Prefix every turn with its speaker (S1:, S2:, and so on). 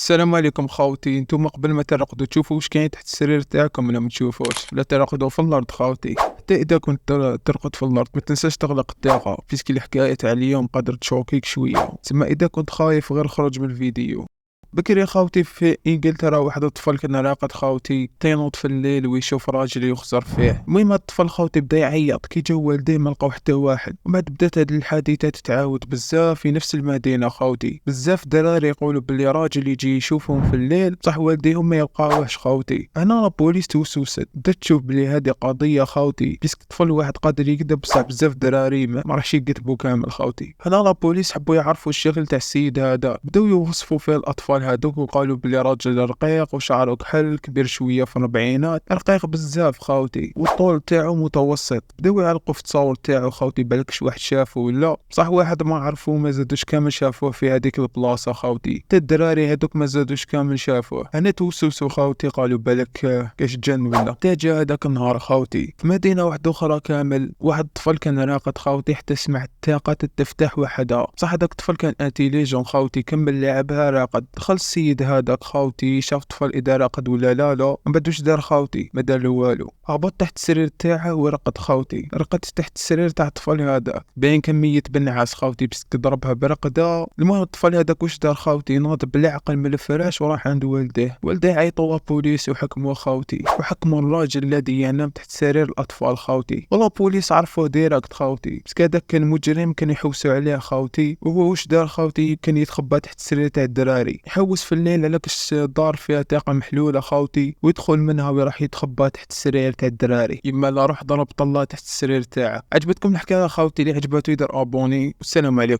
S1: السلام عليكم خاوتي. نتوما قبل ما ترقدوا تشوفوا واش كاين تحت السرير تاعكم ولا ما تشوفوش، ولا ترقدوا في الارض خاوتي. حتى اذا كنت ترقد في الارض ما تنساش تغلق الطاقه، بيسكي الحكايه تاع اليوم قادر تشوكيك شويه. تسمى اذا كنت خايف غير خرج من الفيديو. بكري خاوتي في انجلترا واحد الطفل كان راقد خاوتي تينوض في الليل ويشوف راجل يخزر فيه. المهم الطفل خاوتي بدا يعيط كي جا والديه ما لقاو حتى واحد. ومن بعد بدات هاد الحادثه تتعاود بزاف في نفس المدينه خاوتي. بزاف دراري يقولوا بلي راجل يجي يشوفهم في الليل بصح والديهم ما يلقاوهش خاوتي. هنا لابوليس توسوست بدات تشوف بلي هذه قضيه خاوتي، بيسك طفل واحد قادر يكذب بصح بزاف دراري ما راحش يكذبوا كامل خاوتي. هنا لابوليس حبوا يعرفوا الشغل تاع السيد هذا، بداو يوصفوا فيه الاطفال هادوك وقالوا بلي راجل رقيق وشعره كحل كبير شويه في الربعينات، رقيق بزاف خاوتي والطول تاعو متوسط. بداو يعلقوا في التصاور تاعو خاوتي بالكش واحد شافه ولا بصح واحد ما عرفوه ما زادوش كامل شافوه في هذيك البلاصه خاوتي. حتى الدراري هذوك ما زادوش كامل شافوه. انا توسوسو خاوتي قالوا بالك كاش جن ولا. حتى جا هذاك النهار خاوتي في مدينه واحده اخرى كامل واحد الطفل كان راقد خاوتي حتى سمع الطاقه تفتح وحدها. صح هذاك الطفل كان انتيليجون خاوتي كمل لعبها راقد. دخل السيد هذاك خاوتي شاف الطفل اذا راقد ولا لا ما بدوش دار خاوتي ما دار له والو. هبط تحت السرير تاعه ورقد خاوتي. رقد تحت السرير تاع الطفل هذا باين كان ميت بالنعاس خاوتي بس ضربها برقده. المهم الطفل هذاك واش دار خاوتي ناض بالعقل من الفراش وراح عند والديه عيطوا لابوليس وحكموا خاوتي وحكموا الراجل الذي ينام تحت سرير الاطفال خاوتي. والله بوليس عرفوا ديريكت خاوتي بس هذاك كان مجرم كان يحوسوا عليه خاوتي. وهو واش دار خاوتي كان يتخبى تحت السرير تاع الدراري يحوس في الليل على كاش دار فيها طاقه محلوله خاوتي ويدخل منها وراح يتخبى تحت السرير تاع الدراري. يما لا روح ضرب طلة تحت السرير تاعه. عجبتكم الحكايه خاوتي؟ اللي عجبته يدير ابوني والسلام عليكم.